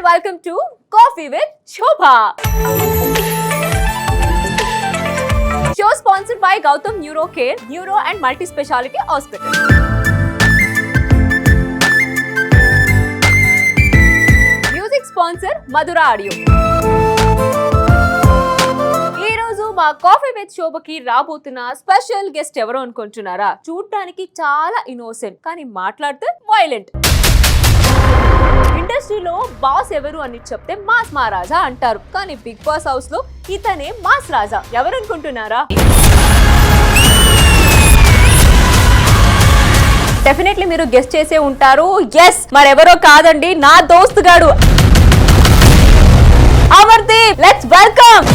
Welcome to Coffee with Shobha. Show sponsored by Gautam Neurocare, Neuro and Multi-Speciality Hospital. Music sponsor Madhura Audio. ఈ రోజు మా coffee with శోభకి రాబోతున్న special guest ఎవరో అనుకుంటున్నారా? చూడటానికి చాలా ఇన్నోసెంట్ కానీ మాట్లాడితే వైలెంట్. ఇండస్ట్రీలో బాస్ ఎవరు అని చెప్తే మాస్ మహారాజా అంటారు, కానీ బిగ్ బాస్ హౌస్ లో ఇతనే మాస్ రాజా. ఎవరు అనుకుంటున్నారా? డెఫినెట్లీ మీరు గెస్ట్ చేసే ఉంటారు. ఎస్, మరెవరో కాదండి, నా దోస్తు గాడు Amardeep. Let's welcome.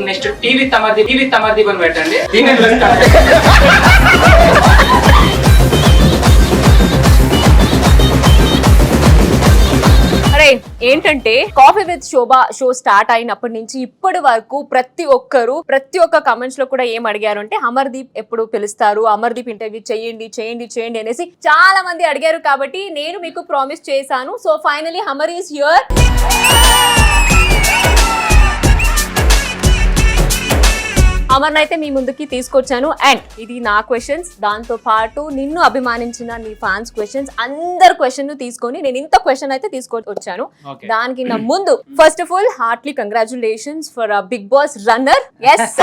Next TV తమర్ది అని పెట్టండి. అరే ఏంటంటే coffee with Shobha show start అయినప్పటి నుంచి ఇప్పటి వరకు ప్రతి ఒక్క కమెంట్స్ లో కూడా ఏం అడిగారు అంటే అమర్దీప్ ఎప్పుడు పిలుస్తారు, అమర్దీప్ ఇంటర్వ్యూ చేయండి అనేసి చాలా మంది అడిగారు. కాబట్టి నేను మీకు ప్రామిస్ చేశాను. So finally Amar is here. అమర్ని అయితే మీ ముందుకి తీసుకొచ్చాను. అండ్ ఇది నా క్వశ్చన్స్, దాంతో పాటు నిన్ను అభిమానించిన నీ ఫ్యాన్స్ క్వశ్చన్స్, అందరు క్వశ్చన్ తీసుకొని నేను ఇంత క్వశ్చన్ అయితే తీసుకొచ్చాను. దానికి నా ముందు first of all heartly congratulations for Bigg Boss runner. Yes,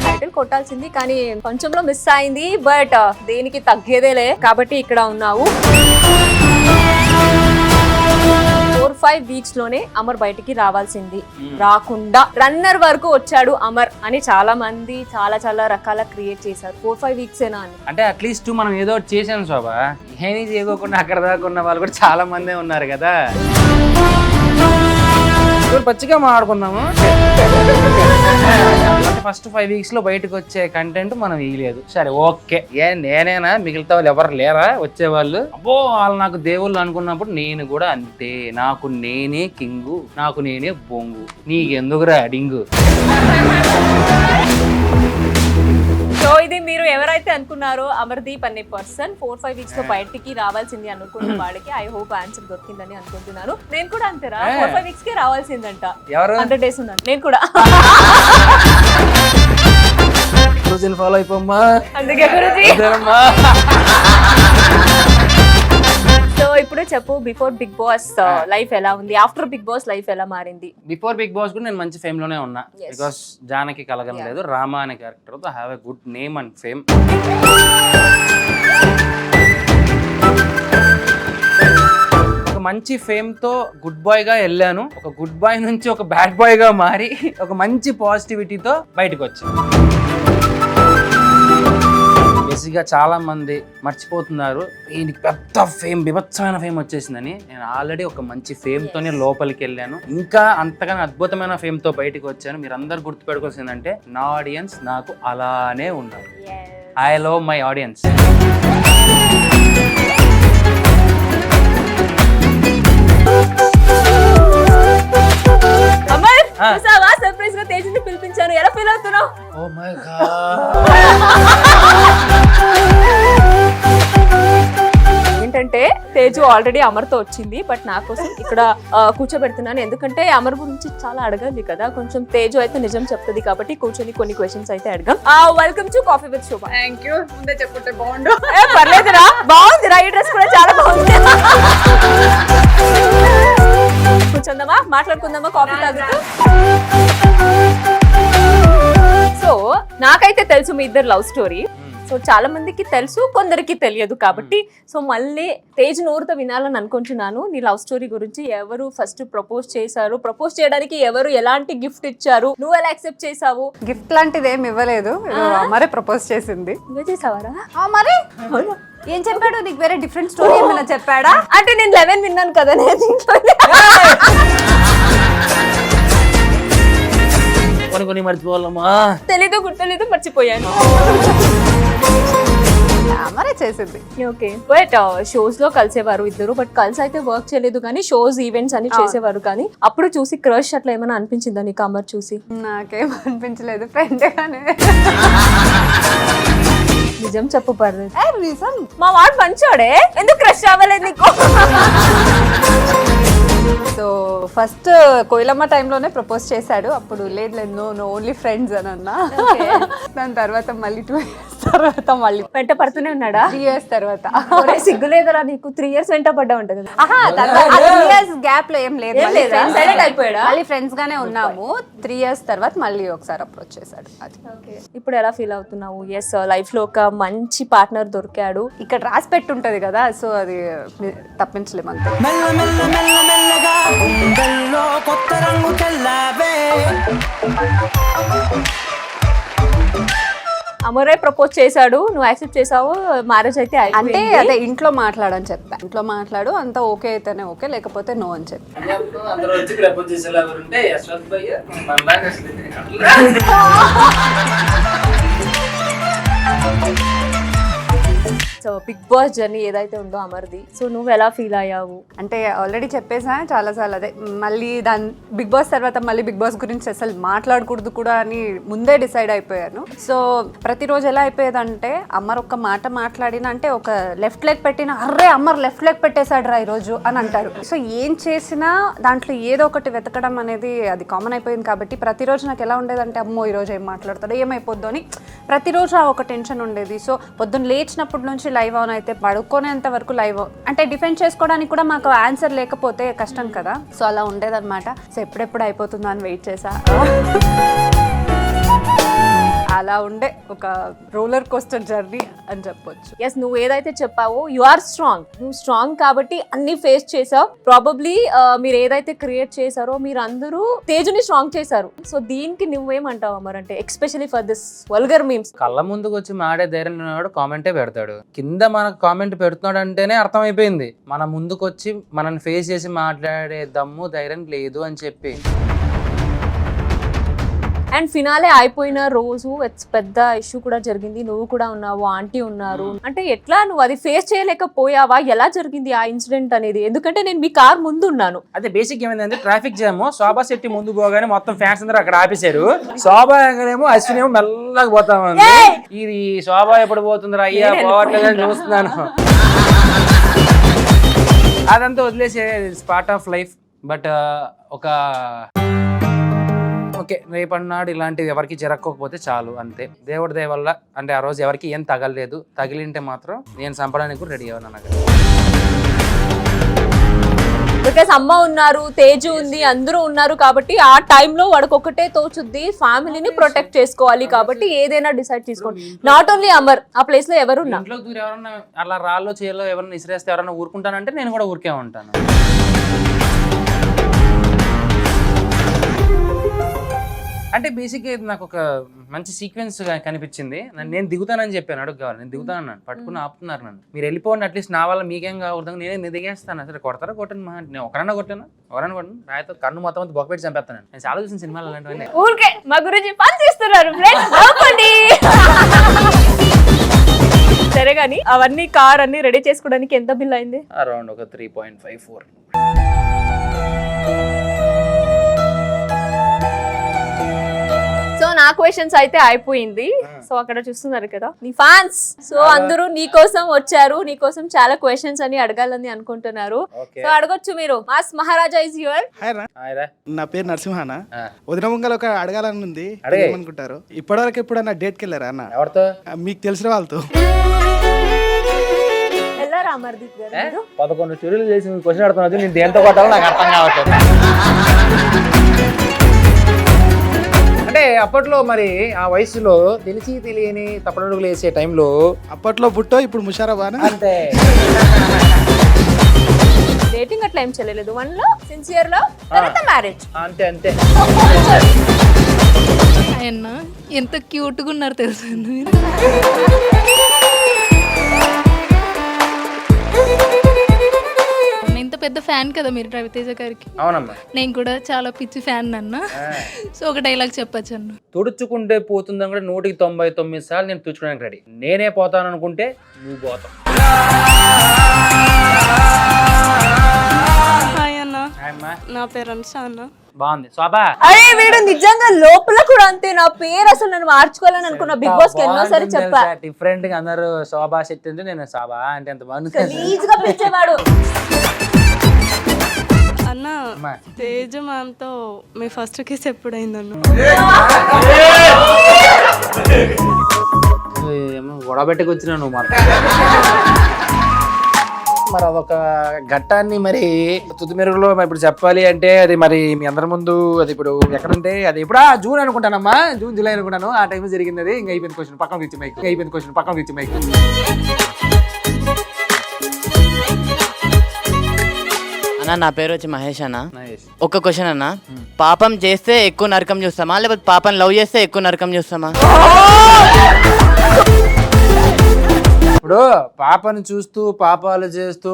title కొట్టాల్సింది కానీ కొంచెంలో మిస్ అయింది, బట్ దేనికి తగ్గేదేలే. కాబట్టి ఇక్కడ ఉన్నావు. 4-5 వీక్స్ లోనే అమర్ బయటికి రావాల్సింది, రాకుండా రన్నర్ వరకు వచ్చాడు అమర్ అని చాలా మంది చాలా రకాల క్రియేట్ చేశారు. 4-5 వీక్స్ ఏనా అని అంటే అట్లీస్ట్ మనం ఏదో చేసాం శోభ. ఏమీ చేయకుండా అక్కడ దాకా ఉన్న వాళ్ళు కూడా చాలా మందే ఉన్నారు కదా. పచ్చిగా మాట్లాడుకుందాము. ఫస్ట్ 5 వీక్స్ లో బయటకు వచ్చే కంటెంట్ మనం ఇయ్యలేదు. సరే ఓకే, నేనేనా మిగతా వాళ్ళు ఎవరు లేరా వచ్చేవాళ్ళు? అబ్బో వాళ్ళు నాకు దేవుళ్ళు అనుకున్నప్పుడు నేను కూడా అంతే. నాకు నేనే కింగు, నాకు నేనే బొంగు, నీకెందుకురా డింగు. సో ఇది మీరు ఎవరైతే అనుకున్నారో అమర్దీప్ అనే పర్సన్ 4-5 వీక్స్ లో బయటికి రావాల్సింది అనుకున్న వాడికి ఐ హోప్ ఆన్సర్ దొరికిందని అనుకుంటున్నాను. నేను కూడా అంతేరా, 4-5 వీక్స్ కి రావాల్సిందంట. 100 days ఉన్నాను నేను కూడా. ఫాలో అయిపోమ్మా. అందుకే సో ఇప్పుడు చెప్పు, బిఫోర్ బిగ్ బాస్ లైఫ్ ఎలా ఉంది, ఆఫ్టర్ బిగ్ బాస్ లైఫ్ ఎలా మారింది? బిఫోర్ బిగ్ బాస్ కూడా నేను మంచి ఫేమ్ లోనే ఉన్నా. బికాస్ జానకి కలగలేదు, రామా అనే క్యారెక్టర్ తో have a good name and fame. ఒక మంచి ఫేమ్ తో గుడ్ బాయ్ గా వెళ్ళాను. ఒక గుడ్ బాయ్ నుంచి ఒక బ్యాడ్ బాయ్ గా మారి ఒక మంచి పాజిటివిటీతో బయటకు వచ్చాను. బేసిక్గా చాలా మంది మర్చిపోతున్నారు ఈయనకి పెద్ద ఫేమ్, బిభత్సమైన ఫేమ్ వచ్చేసిందని. నేను ఆల్రెడీ ఒక మంచి ఫేమ్ తోనే లోపలికి వెళ్ళాను, ఇంకా అంతగానో అద్భుతమైన ఫేమ్ తో బయటకు వచ్చాను. మీరు అందరు గుర్తుపెట్టుకోవాల్సిందంటే నా ఆడియన్స్ నాకు అలానే ఉన్నారు. I love my audience. Surprise గా తేజని పిలిపించాను. ఎలా ఫీల్ అవుతున్నావు? Oh my god. ఏంటంటే తేజ తేజు ఆల్రెడీ అమర్తో వచ్చింది, బట్ నా కోసం ఇక్కడ కూర్చోబెడుతున్నాను ఎందుకంటే అమర్ గురించి చాలా అడగాలి కదా. కొంచెం తేజు అయితే నిజం చెప్తుంది కాబట్టి కూర్చొని కొన్ని క్వశ్చన్స్ అయితే అడగాం. Welcome to coffee with Shobha. Thank you. ముందే చెప్పుంటే బాగుండు. పర్లేదురా, బాగుందిరా, ఈ డ్రెస్ కూడా చాలా బాగుంది. కూర్చుందామా, మాట్లాడుకుందామా కాఫీ తాగుతూ. సో నాకైతే తెలుసు మీ ఇద్దరు లవ్ స్టోరీ. సో చాలా మందికి తెలుసు, కొందరికి తెలియదు కాబట్టి సో మళ్ళీ తేజ్ నోరుతో వినాలని అనుకుంటున్నాను. నీ లవ్ స్టోరీ గురించి, ఎవరు ఫస్ట్ ప్రపోజ్ చేశారు, ప్రపోజ్ చేయడానికి ఎవరు ఎలాంటి గిఫ్ట్ ఇచ్చారు, నువ్వు ఎలా యాక్సెప్ట్ చేసావు? గిఫ్ట్ లాంటిది ఏమి ఇవ్వలేదు, మరే ప్రపోజ్ చేసింది. నువ్వే చేసావారా? మరి ఏం చెప్పాడు నీకు? వేరే డిఫరెంట్ స్టోరీ ఏమైనా చెప్పాడా? అంటే నేను 11 విన్నాను కదా నేను దీంట్లో. కొన్ని మర్చిపోవాలమ్మా. తెలీదు, గుర్తులేదు, మర్చిపోయాను. మరే చేసింది. ఓకే, బట్ షోస్ లో కలిసేవారు ఇద్దరు, బట్ కలిసి అయితే వర్క్ చేయలేదు కానీ షోస్ ఈవెంట్స్ అని చేసేవారు. కానీ అప్పుడు చూసి క్రష్ అట్లా ఏమైనా అనిపించిందా నీకు అమర్ చూసి? నాకేం అనిపించలేదు, ఫ్రెండ్ గానే. నిజం చెప్పు పర్లేదు. నిజం, మా వాడు మంచోడే, ఎందుకు క్రష్ అవ్వలేదు నీకు? సో ఫస్ట్ కోయిలమ్మ టైంలోనే ప్రపోజ్ చేశాడు. అప్పుడు లేదు లేదు, నో ఓన్లీ ఫ్రెండ్స్ అని అన్నా. దాని తర్వాత మళ్ళీ 2 years తర్వాత మళ్ళీ వెంట పడుతూనే ఉన్నాడా? 3 years తర్వాత. సిగ్గులేదరా నీకు? 3 years వెంట పడ్డా ఉంటది. 3 years గ్యాప్ లో ఏం లేదు, అయిపోయాడా? మళ్ళీ ఫ్రెండ్స్ గానే ఉన్నాము. 3 years తర్వాత మళ్ళీ ఒకసారి అప్రోచ్ చేశాడు. అది ఇప్పుడు ఎలా ఫీల్ అవుతున్నావు? ఎస్, లైఫ్ లో ఒక మంచి పార్ట్నర్ దొరికాడు. ఇక్కడ రాసి పెట్టి ఉంటది కదా, సో అది తప్పించలేము అంతే. అమరే ప్రపోజ్ చేశాడు, నువ్వు యాక్సెప్ట్ చేసావు, మ్యారేజ్ అయితే అంటే అదే ఇంట్లో మాట్లాడని చెప్పా. ఇంట్లో మాట్లాడు, అంత ఓకే అయితేనే ఓకే, లేకపోతే నో అని చెప్పి. సో బిగ్ బాస్ జర్నీ ఏదైతే ఉందో అమర్ది, సో నువ్వు ఎలా ఫీల్ అయ్యావు? అంటే ఆల్రెడీ చెప్పేసా చాలాసార్లు, అదే మళ్ళీ దాని బిగ్ బాస్ తర్వాత మళ్ళీ బిగ్ బాస్ గురించి అసలు మాట్లాడకూడదు కూడా అని ముందే డిసైడ్ అయిపోయాను. సో ప్రతిరోజు ఎలా అయిపోయేదంటే అమర్ ఒక్క మాట మాట్లాడిన అంటే ఒక లెఫ్ట్ లెగ్ పెట్టిన, అర్రే అమర్ లెఫ్ట్ లెగ్ పెట్టేశాడు రా ఈరోజు అని అంటారు. సో ఏం చేసినా దాంట్లో ఏదో ఒకటి వెతకడం అనేది అది కామన్ అయిపోయింది. కాబట్టి ప్రతిరోజు నాకు ఎలా ఉండేదంటే, అమ్మో ఈరోజు ఏం మాట్లాడతాడో, ఏమైపోద్దో అని ప్రతిరోజు ఒక టెన్షన్ ఉండేది. సో పొద్దున్న లేచినప్పటి నుంచి లైవ్ ఆన్ అయితే పడుకునేంత వరకు లైవ్, అంటే డిఫెండ్ చేసుకోవడానికి కూడా మాకు ఆన్సర్ లేకపోతే కష్టం కదా. సో అలా ఉండేదన్నమాట. సో ఎప్పుడెప్పుడు అయిపోతుందో అని వెయిట్ చేసా. అలా ఉండే ఒక రోలర్ కోస్టర్ జర్నీ అని చెప్పొచ్చు. ఎస్, నువ్వు ఏదైతే చెప్పావో యు ఆర్ స్ట్రాంగ్, నువ్వు స్ట్రాంగ్ కాబట్టి అన్ని ఫేస్ చేసావు. ప్రాబబ్లీ మీరు ఏదైతే క్రియేట్ చేశారో మీరు అందరూ తేజుని స్ట్రాంగ్ చేశారు. సో దీనికి నువ్వేమంటావు అమర్? అంటే especially for this vulgar memes. కళ్ళ ముందుకు వచ్చి మాడే ధైర్యం ఉన్నాడు, కామెంటే పెడతాడు. కింద మనకు కామెంట్ పెడుతున్నాడు అంటేనే అర్థమైపోయింది మన ముందుకు వచ్చి మనల్ని ఫేస్ చేసి మాట్లాడే దమ్ము ధైర్యం లేదు అని చెప్పి. అండ్ ఫినాలే అయిపోయిన రోజు పెద్ద ఇష్యూ కూడా జరిగింది, నువ్వు కూడా ఉన్నావు, ఆంటీ ఉన్నారు. అంటే ఎట్లా నువ్వు అది ఫేస్ చేయలేకపోయావా? ఎలా జరిగింది ఆ ఇన్సిడెంట్ అనేది? ఎందుకంటే నేను మీ కార్ ముందు ఉన్నాను. అదే బేసిక్ ఏమైందంటే ట్రాఫిక్ జామ్, శోభా శెట్టి ముందు పోగానే మొత్తం ఫ్యాన్స్ అందరూ అక్కడ ఆపేశారు. శోభా ఏమో అశ్విని ఏమో మెల్లగా పోతా ఉంది. ఇది శోభా ఎప్పుడు పోతుందిరా అయ్యా పోవట్లేదని చూస్తున్నాను. అదంతా వదిలేసే పార్ట్ ఆఫ్ లైఫ్. బట్ ఒక ఓకే, రేపన్నాడు ఇలాంటివి ఎవరికి జరగకపోతే చాలు అంతే. దేవుడి దయ వల్ల అంటే ఆ రోజు ఎవరికి ఏం తగలలేదు. తగిలింటే మాత్రం నేను చంపడానికి కూడా రెడీ అవ్వను. బికాస్ అమ్మ ఉన్నారు, తేజు ఉంది, అందరూ ఉన్నారు కాబట్టి ఆ టైంలో వాడికి ఒకటే తోచుద్ది, ఫ్యామిలీని ప్రొటెక్ట్ చేసుకోవాలి కాబట్టి ఏదైనా డిసైడ్ చేసుకోండి. నాట్ ఓన్లీ అమర్, ఆ ప్లేస్ లో ఎవరున్నా ఇంట్లో దూరం ఎవరన్నా అలా రాళ్ళు చేయలో ఎవరన్నా ఇసిరేస్తే ఎవరన్నా ఊరుకుంటానంటే నేను కూడా ఊరికే ఉంటాను. అంటే బేసిక్గా నాకు ఒక మంచి సీక్వెన్స్ కనిపించింది. నేను దిగుతానని చెప్పాను, అడుగు కావాలి, నేను దిగుతాను, పట్టుకుని ఆపుతున్నారు నన్ను. మీరు వెళ్ళిపోండి, అట్లీస్ట్ నా వల్ల మీకేం కాకూడదు, నేనే దిగేస్తాను. అసలు కొడతారా కొట్టను, నేను ఒకరన్నా కొట్టాను, ఎవరన్నా కొట్టను, రాయితో కన్ను మొత్తం అంతా బొక్క పెట్టి చంపేస్తాను. నేను చాలా చూసిన సినిమాలు అలాంటివన్నీ. ఊరికే మా గురించి పని చేస్తున్నారు సరే కానీ అవన్నీ కార్ అన్ని రెడీ చేసుకోవడానికి ఎంత బిల్ అయింది? అరౌండ్ ఒక 3.54. సో నా క్వశ్చన్స్ అయితే అయిపోయింది. సో అక్కడ చూస్తున్నారు కదా నీ ఫ్యాన్స్, సో అందరూ నీ కోసం వచ్చారు, నీ కోసం చాలా క్వశ్చన్స్ అని అడగాలని అనుకుంటున్నారు. సో అడగొచ్చు మీరు. Mass Maharaja is your. నా పేరు నరసింహన. వదిన ముంగల ఒక అడగాలని ఉంది, ఏమనుకుంటారు? ఇప్పటివరకు ఎప్పుడన్నా డేట్కి వెళ్ళారా అన్న? ఎవరితో? మీకు తెలిసిన వాళ్ళతో. వెళ్ళారా అమర్దీప్ గారు మీరు? 11 స్టోరీలు చేసి క్వశ్చన్ అడుగుతున్నది, నేను దేంతో కొట్టాలో నాకు అర్థం కావట్లేదు. అంటే అప్పట్లో మరి ఆ వయసులో తెలిసి తెలియని తప్పడుగులు వేసే టైంలో అప్పట్లో పుట్టో ఇప్పుడు ముషారబానా అంతే. డేటింగ్ అట్లా ఏం చేయలేదు, 1 లో సిన్సియర్ లో తర్వాత మ్యారేజ్ అంతే అంతే. ఆయన ఎంత క్యూట్గా ఉన్నారు తెలుసా మీరు? ఇంత పెద్ద ఫ్యాన్ కదా మీరు రవితేజ గారికి. అవునమ్మా, నేను కూడా చాలా పిచ్చి ఫ్యాన్ అన్న. సో ఒక డైలాగ్ చెప్పచ్చు అన్న. తుడుచుకుంటే పోతుందని కూడా 199 సార్లు నేను తుడుచుకోవడానికి రెడీ. నేనే పోతాను అనుకుంటే నువ్వు పోతావు. హాయ్ అన్న, నా పేరు అనుష అన్న. బాగుంది శోభా. అరే వీడు నిజంగా లోపల కూడా అంతే. నా పేరు అసలు నేను మార్చుకోవాలని అనుకున్న, బిగ్ బాస్ కి ఎన్నోసారి చెప్పా. డిఫరెంట్ గా అందరూ శోభా శెట్టి అంటే నేను శోభా అంటే ఎంత బాగుంది. గలీజ్ గా పిలిచేవాడు. అన్న తేజ మ్యామ్తో మీ ఫస్ట్ కిస్ ఎప్పుడైందన్న? గొడవ పెట్టుకు వచ్చినా నువ్వు మాట. మరి అదొక ఘట్టాన్ని మరి తుది మెరుగులో ఇప్పుడు చెప్పాలి అంటే అది మరి మీ అందరి ముందు అది ఇప్పుడు ఎక్కడంటే అది ఇప్పుడు జూన్ అనుకుంటానమ్మా, జూన్ జూలై అనుకుంటాను. ఆ టైం జరిగింది. అది ఇంకా అయిపోయింది క్వశ్చన్, పక్కన ఇచ్చి మైక్. అయిపోయింది క్వశ్చన్, పక్కన ఇచ్చి మైక్. అన్న నా పేరు వచ్చి మహేష్ అన్న. ఒక్క క్వశ్చన్ అన్న, పాపం చేస్తే ఎక్కువ నరకం చూస్తామా లేకపోతే పాపం లవ్ చేస్తే ఎక్కువ నరకం చూస్తామా? ఇప్పుడు పాపను చూస్తూ పాపాలు చేస్తూ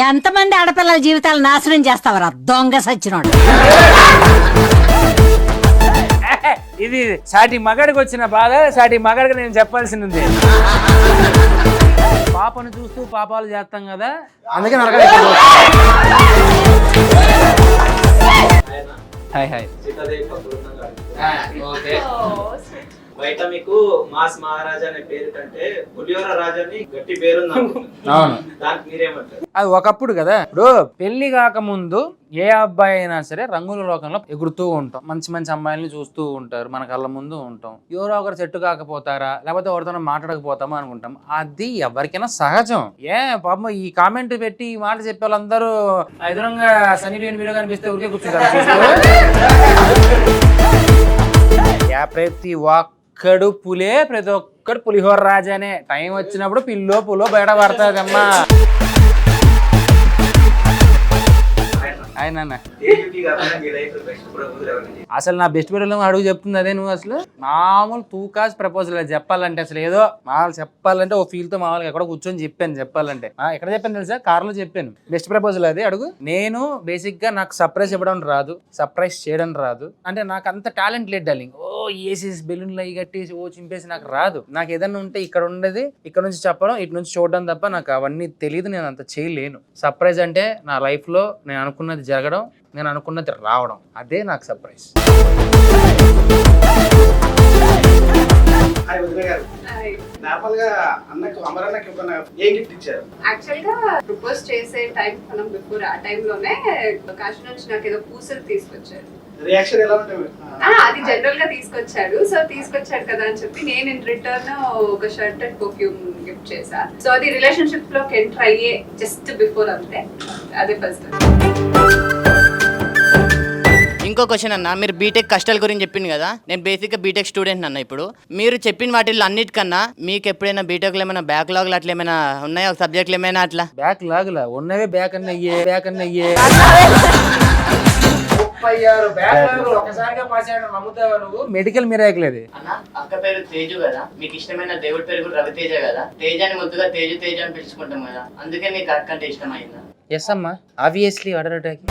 ఎంతమంది ఆడపిల్లల జీవితాలు నాశనం చేస్తావరా దొంగ సచ్చినోడు. ఇది సాటి మగాడికి వచ్చిన బాధ, సాటి మగాడికి నేను చెప్పాల్సింది ఉంది. పాపను చూస్తూ పాపాలు చేస్తాం కదా, అందుకే నరకం. Hi hi. బయట మీకు మాస్ మహారాజా అనే పేరు కంటే పులిహోర రాజా అని గట్టి పేరుంది. అవును, దానికి మీరేమంటారు? అది ఒకప్పుడు కదా. ఇప్పుడు పెళ్లి కాకముందు ఏ అబ్బాయి అయినా సరే రంగుల లోకంలో ఎగురుతూ ఉంటాం, మంచి మంచి అమ్మాయిల్ని చూస్తూ ఉంటారు, మన కళ్ళ ముందు ఉంటాం. ఎవరో ఒకరు సెట్టు కాకపోతారా లేకపోతే ఎవరితో మాట్లాడకపోతామా అనుకుంటాం. అది ఎవరికైనా సహజం. పాపం ఈ కామెంట్ పెట్టి ఈ మాట చెప్పే వాళ్ళందరూ ఎదురుగా సన్నీ లియోన్ వీడియో కనిపిస్తే ఊరికే కూర్చుంటారు. ప్రతి ఒక్కడు పులే, ప్రతి ఒక్కడు పులిహోర రాజానే. టైం వచ్చినప్పుడు పిల్లో పులో బయట పడతాదమ్మా. ఆయన అసలు నా బెస్ట్ ఫ్రెండ్ అడుగు చెప్తుంది అదే. నువ్వు అసలు మామూలు తూకాస్ ప్రపోజల్ చెప్పాలంటే అసలు ఏదో మామూలు చెప్పాలంటే ఓ ఫీల్ తో మామూలుగా ఎక్కడ కూర్చొని చెప్పాను. చెప్పాలంటే ఎక్కడ చెప్పాను తెలుసా? కార్లో చెప్పాను. బెస్ట్ ప్రపోజల్ అది అడుగు. నేను బేసిక్ గా నాకు సర్ప్రైజ్ ఇవ్వడం రాదు, సర్ప్రైజ్ చేయడం రాదు. అంటే నాకు అంత టాలెంట్ లేదు డార్లింగ్. ఓ ఏసేసి బెలూన్లు అవి కట్టేసి ఓ చింపేసి నాకు రాదు. నాకు ఏదన్నా ఉంటే ఇక్కడ ఉండేది, ఇక్కడ నుంచి చెప్పడం, ఇటు నుంచి చూడడం తప్ప నాకు అవన్నీ తెలియదు. నేను అంత చేయలేను. సర్ప్రైజ్ అంటే నా లైఫ్ లో నేను అనుకున్నది జరగడం, నేను అనుకున్నది రావడం, అదే నాకు సర్ప్రైజ్. నార్మల్ గా అన్నకు అమరన్నకి ఏ గిఫ్ట్ ఇచ్చారు? యాక్చువల్ గా ప్రపోజ్ చేసే టైం మనం బిఫోర్ ఆ టైంలోనే కాశీ నుంచి నాకు ఏదో పూసలు తీసుకొచ్చారు. రియాక్షన్ ఎలా ఉంటుంది? అది జనరల్ గా తీసుకొచ్చాడు. సో తీసుకొచ్చాడు కదా అని చెప్పి నేను ఇన్ రిటర్న్ ఒక షర్ట్ అండ్ పర్ఫ్యూమ్ గిఫ్ట్ చేశా. సో అది రిలేషన్షిప్ లోకి ఎంటర్ అయ్యే జస్ట్ బిఫోర్ అంతే. అదే ఫస్ట్. ఇంకో క్వశ్చన్ అన్న, మీరు బీటెక్ కష్టాల గురించి చెప్పింది కదా. నేను బేసిక్గా బీటెక్ స్టూడెంట్ అన్న. ఇప్పుడు మీరు చెప్పిన వాటిల్లో అన్నిటికన్నా మీకు ఎప్పుడైనా బీటెక్లో ఏమైనా బ్యాక్లాగ్లు అట్లా ఏమైనా ఉన్నాయా? సబ్జెక్టులు ఏమైనా అట్లా? బ్యాక్లాగ్లా ఉన్నవే బ్యాక్ అన్న అయ్యే. మెడికల్ మిరాకిల్ అది. అన్న అక్క పేరు తేజు కదా, మీకు ఇష్టమైన దేవుడి పేరు కూడా రవితేజ కదా. తేజాని ముద్దుగా తేజు తేజ అని పిలుచుకుంటాం కదా, అందుకే మీకు అక్క అంటే ఇష్టం అయిందా? ఎస్ అమ్మా, ఆబ్వియస్లీ. Order attack.